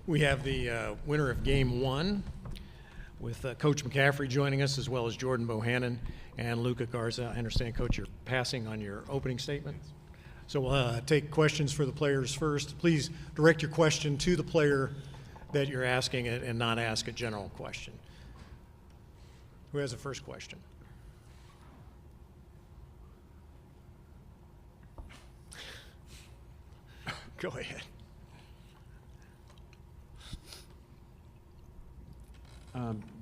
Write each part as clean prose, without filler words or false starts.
We have the winner of Game 1 with Coach McCaffrey joining us, as well as Jordan Bohannon and Luca Garza. I understand, Coach, you're passing on your opening statement. So we'll take questions for the players first. Please direct your question to the player that you're asking it and not ask a general question. Who has the first question? Go ahead.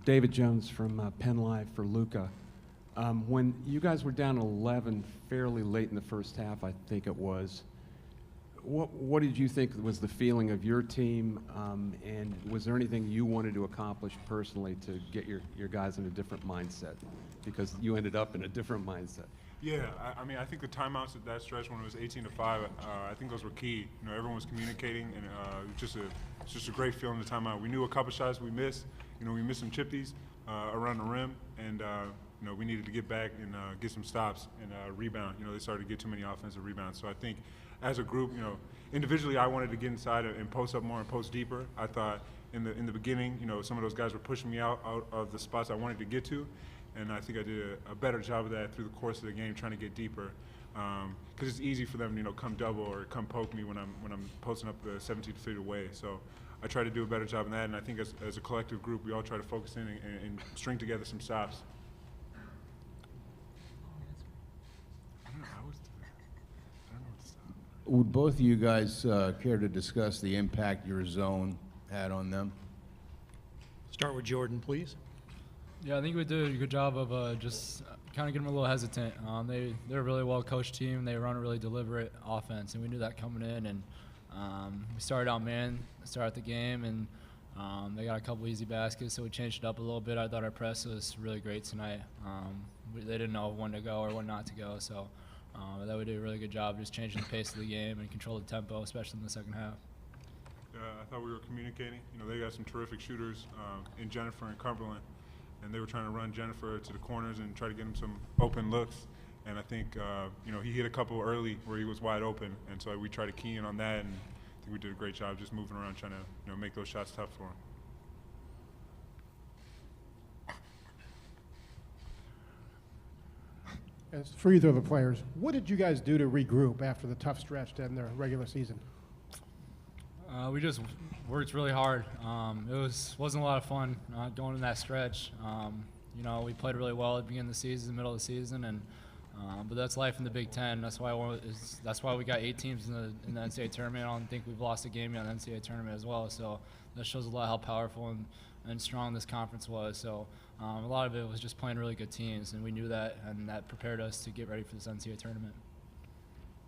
David Jones from Penn Live for Luca. When you guys were down 11 fairly late in the first half, I think it was, what did you think was the feeling of your team, and was there anything you wanted to accomplish personally to get your guys in a different mindset? Because you ended up in a different mindset. Yeah, I mean, I think the timeouts at that stretch when it was 18-5, I think those were key. You know, everyone was communicating, and it's just a great feeling. The timeout. We knew a couple shots we missed. You know, we missed some chippies around the rim, and you know, we needed to get back and get some stops and rebound. You know, they started to get too many offensive rebounds. So I think, as a group, you know, individually, I wanted to get inside and post up more and post deeper. I thought in the beginning, you know, some of those guys were pushing me out of the spots I wanted to get to. And I think I did a better job of that through the course of the game, trying to get deeper, because it's easy for them, you know, come double or come poke me when I'm posting up the 17 feet away. So I try to do a better job in that, and I think as a collective group, we all try to focus in and string together some stops. Would both of you guys care to discuss the impact your zone had on them? Start with Jordan, please. Yeah, I think we did a good job of just kind of getting them a little hesitant. They're a really well-coached team. They run a really deliberate offense, and we knew that coming in. And we started out man, started the game, and they got a couple easy baskets, so we changed it up a little bit. I thought our press was really great tonight. They didn't know when to go or when not to go, so I thought we did a really good job just changing the pace of the game and control the tempo, especially in the second half. Yeah, I thought we were communicating. You know, they got some terrific shooters in Jennifer and Cumberland. And they were trying to run Jennifer to the corners and try to get him some open looks. And I think, you know, he hit a couple early where he was wide open. And so we tried to key in on that, and I think we did a great job just moving around, trying to, you know, make those shots tough for him. As for either of the players, what did you guys do to regroup after the tough stretch to end the regular season? We just worked really hard. It wasn't a lot of fun going in that stretch. You know, we played really well at the beginning of the season, middle of the season, and but that's life in the Big Ten. That's why we got 8 teams in the NCAA tournament. I don't think we've lost a game yet in the NCAA tournament as well. So that shows a lot how powerful and strong this conference was. So a lot of it was just playing really good teams, and we knew that, and that prepared us to get ready for this NCAA tournament.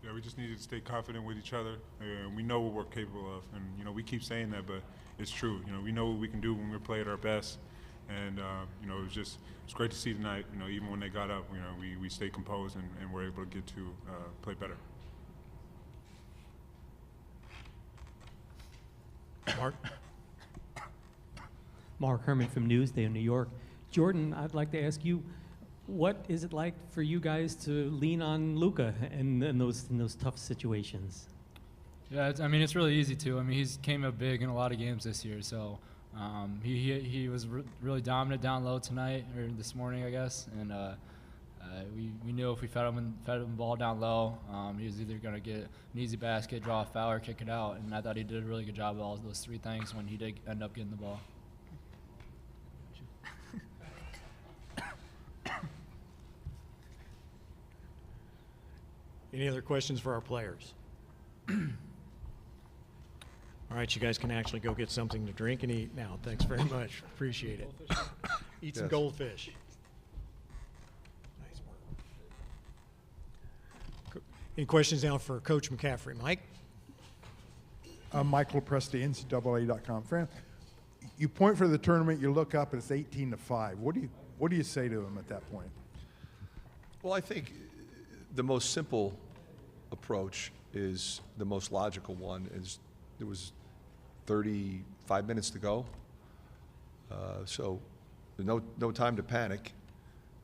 Yeah, we just needed to stay confident with each other, and we know what we're capable of. And, you know, we keep saying that, but it's true. You know, we know what we can do when we play at our best. And, you know, it's great to see tonight, you know, even when they got up, you know, we stayed composed and were able to get to play better. Mark? Mark Herman from Newsday in New York. Jordan, I'd like to ask you, what is it like for you guys to lean on Luca in those tough situations? Yeah, I mean, it's really easy to. I mean, he's came up big in a lot of games this year, so he was really dominant down low tonight, or this morning, I guess. And we knew if we fed him the ball down low, he was either going to get an easy basket, draw a foul, or kick it out. And I thought he did a really good job of all those 3 things when he did end up getting the ball. Any other questions for our players? All right, you guys can actually go get something to drink and eat now. Thanks very much. Appreciate it. Eat some goldfish. Nice work. Any questions now for Coach McCaffrey? Mike? I'm Michael Presti, NCAA.com. Fran, you point for the tournament, you look up, and it's 18-5. What do you say to them at that point? Well, I think the most simple approach is the most logical one. There was 35 minutes to go, so no time to panic.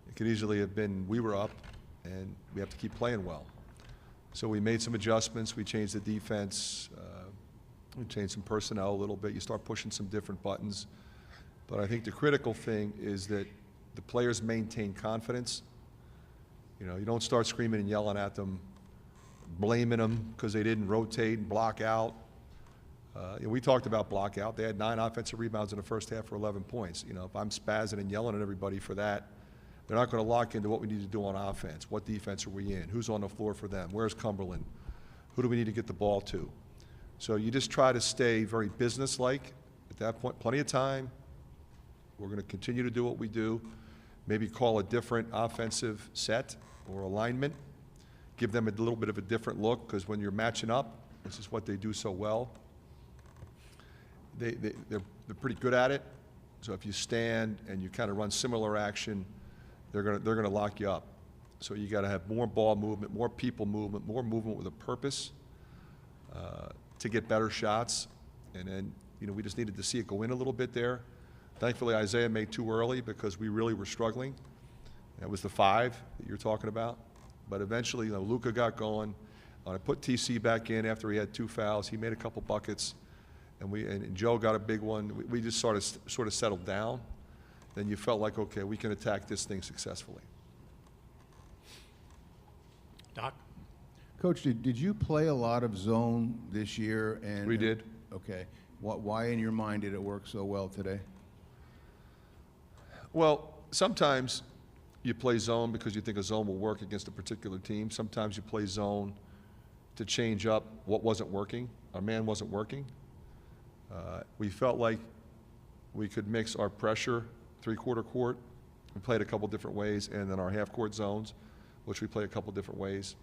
It could easily have been we were up, and we have to keep playing well. So we made some adjustments. We changed the defense. You change some personnel a little bit. You start pushing some different buttons. But I think the critical thing is that the players maintain confidence. You know, you don't start screaming and yelling at them, blaming them because they didn't rotate and block out. We talked about block out. They had 9 offensive rebounds in the first half for 11 points. You know, if I'm spazzing and yelling at everybody for that, they're not going to lock into what we need to do on offense. What defense are we in? Who's on the floor for them? Where's Cumberland? Who do we need to get the ball to? So you just try to stay very businesslike. At that point, plenty of time. We're going to continue to do what we do. Maybe call a different offensive set or alignment. Give them a little bit of a different look, because when you're matching up, this is what they do so well. They're pretty good at it. So if you stand and you kind of run similar action, they're going to lock you up. So you got to have more ball movement, more people movement, more movement with a purpose to get better shots. And then, you know, we just needed to see it go in a little bit there. Thankfully, Isaiah made 2 early because we really were struggling. That was the 5 that you're talking about. But eventually, you know, Luka got going. I put TC back in after he had 2 fouls. He made a couple buckets, and Joe got a big one. We just sort of settled down. Then you felt like, okay, we can attack this thing successfully. Doc? Coach, did you play a lot of zone this year? And We did. Okay. Why in your mind did it work so well today? Well, sometimes you play zone because you think a zone will work against a particular team. Sometimes you play zone to change up what wasn't working. Our man wasn't working. We felt like we could mix our pressure, 3-quarter court. We played a couple different ways, and then our half-court zones, which we play a couple different ways.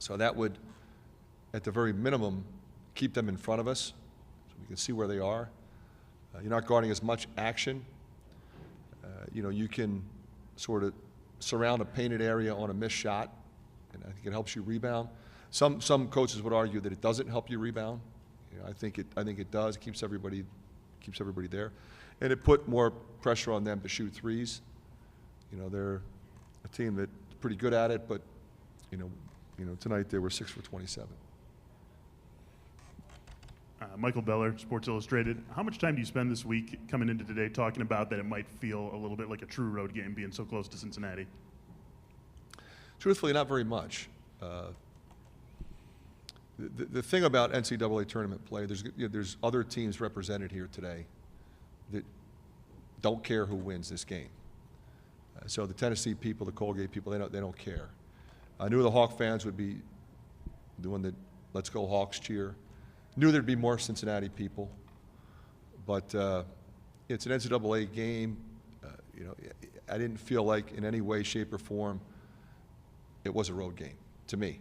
So that would, at the very minimum, keep them in front of us so we can see where they are. You're not guarding as much action. You know, you can sort of surround a painted area on a missed shot, and I think it helps you rebound. Some coaches would argue that it doesn't help you rebound. You know, I think it does. It keeps everybody there, and it put more pressure on them to shoot threes. You know, they're a team that's pretty good at it, but you know, tonight they were 6 for 27. Michael Beller, Sports Illustrated. How much time do you spend this week coming into today talking about that it might feel a little bit like a true road game being so close to Cincinnati? Truthfully, not very much. The thing about NCAA tournament play, there's other teams represented here today that don't care who wins this game. So the Tennessee people, the Colgate people, they don't care. I knew the Hawk fans would be doing the "Let's Go Hawks" cheer. Knew there'd be more Cincinnati people, but it's an NCAA game. You know, I didn't feel like in any way, shape, or form it was a road game to me.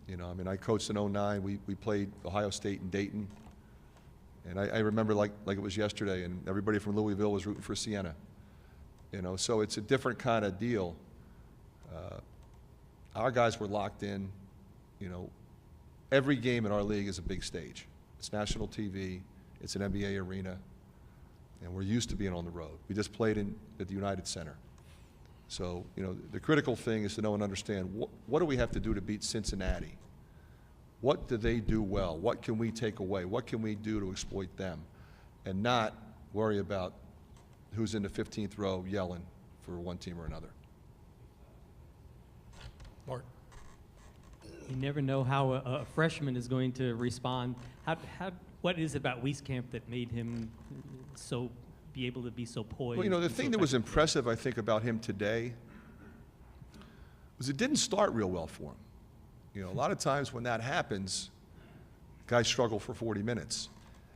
You know, I mean, I coached in '09. We played Ohio State and Dayton, and I remember like it was yesterday. And everybody from Louisville was rooting for Siena. You know, so it's a different kind of deal. Our guys were locked in. You know, every game in our league is a big stage. It's national TV. It's an NBA arena, and we're used to being on the road. We just played at the United Center. So, you know, the critical thing is to know and understand what do we have to do to beat Cincinnati? What do they do well? What can we take away? What can we do to exploit them? And not worry about who's in the 15th row yelling for one team or another. Mark? You never know how a freshman is going to respond. What is it about Wieskamp that made him be able to be so poised? Well, you know, the and thing so that was effective? impressive, I think, about him today was it didn't start real well for him. You know, a lot of times when that happens, guys struggle for 40 minutes.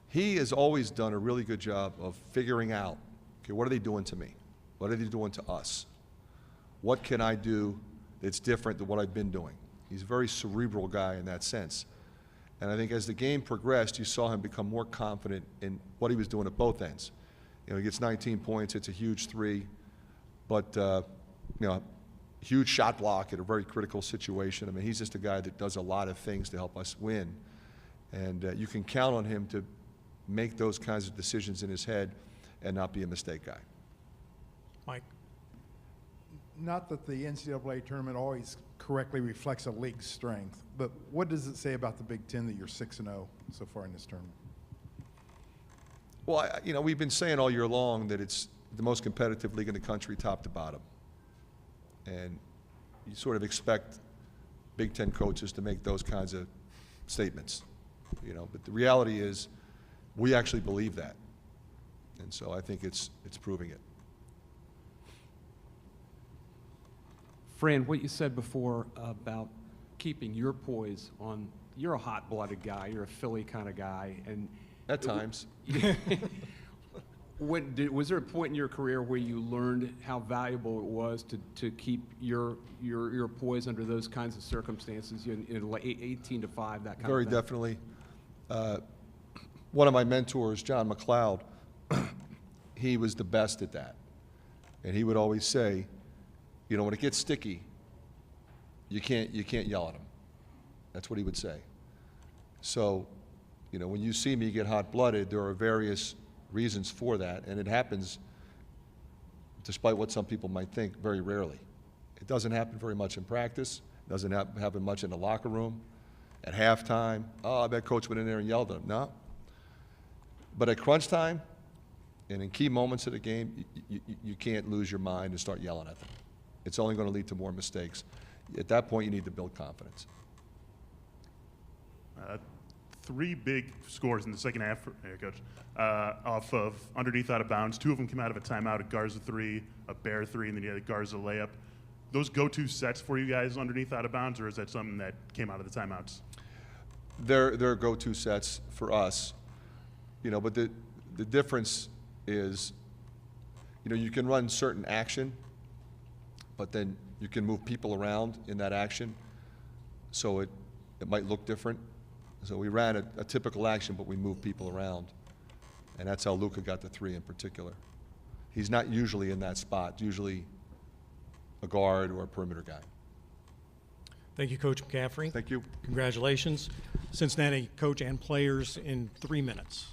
He has always done a really good job of figuring out, okay, what are they doing to me? What are they doing to us? What can I do that's different than what I've been doing? He's a very cerebral guy in that sense. And I think as the game progressed, you saw him become more confident in what he was doing at both ends. You know, he gets 19 points, it's a huge 3, but, you know, huge shot block at a very critical situation. I mean, he's just a guy that does a lot of things to help us win. And you can count on him to make those kinds of decisions in his head and not be a mistake guy. Mike? not that the NCAA tournament always correctly reflects a league's strength, but what does it say about the Big Ten that you're 6-0 so far in this tournament? Well, we've been saying all year long that it's the most competitive league in the country, top to bottom. And you sort of expect Big Ten coaches to make those kinds of statements, But the reality is, we actually believe that. And so I think it's proving it. Fran, what you said before about keeping your poise on, you're a hot-blooded guy, you're a Philly kind of guy, and At times. was there a point in your career where you learned how valuable it was to keep your poise under those kinds of circumstances, in like 18 to 5, that kind Very of thing? definitely. One of my mentors, John McLeod, he was the best at that. And he would always say, when it gets sticky, you can't yell at him. That's what he would say. So, when you see me get hot-blooded, there are various reasons for that, and it happens, despite what some people might think, very rarely. It doesn't happen very much in practice. It doesn't happen much in the locker room. At halftime, I bet coach went in there and yelled at him. No. But at crunch time and in key moments of the game, you can't lose your mind and start yelling at them. It's only going to lead to more mistakes. At that point, you need to build confidence. 3 big scores in the second half, Coach, off of underneath out of bounds. 2 of them came out of a timeout, a Garza 3, a Bear 3, and then you had a Garza layup. Those go-to sets for you guys underneath out of bounds, or is that something that came out of the timeouts? They're go-to sets for us, but the difference is, you can run certain action, but then you can move people around in that action, so it might look different. So we ran a typical action, but we moved people around, and that's how Luka got the 3 in particular. He's not usually in that spot, usually a guard or a perimeter guy. Thank you, Coach McCaffrey. Thank you. Congratulations. Cincinnati coach and players in 3 minutes.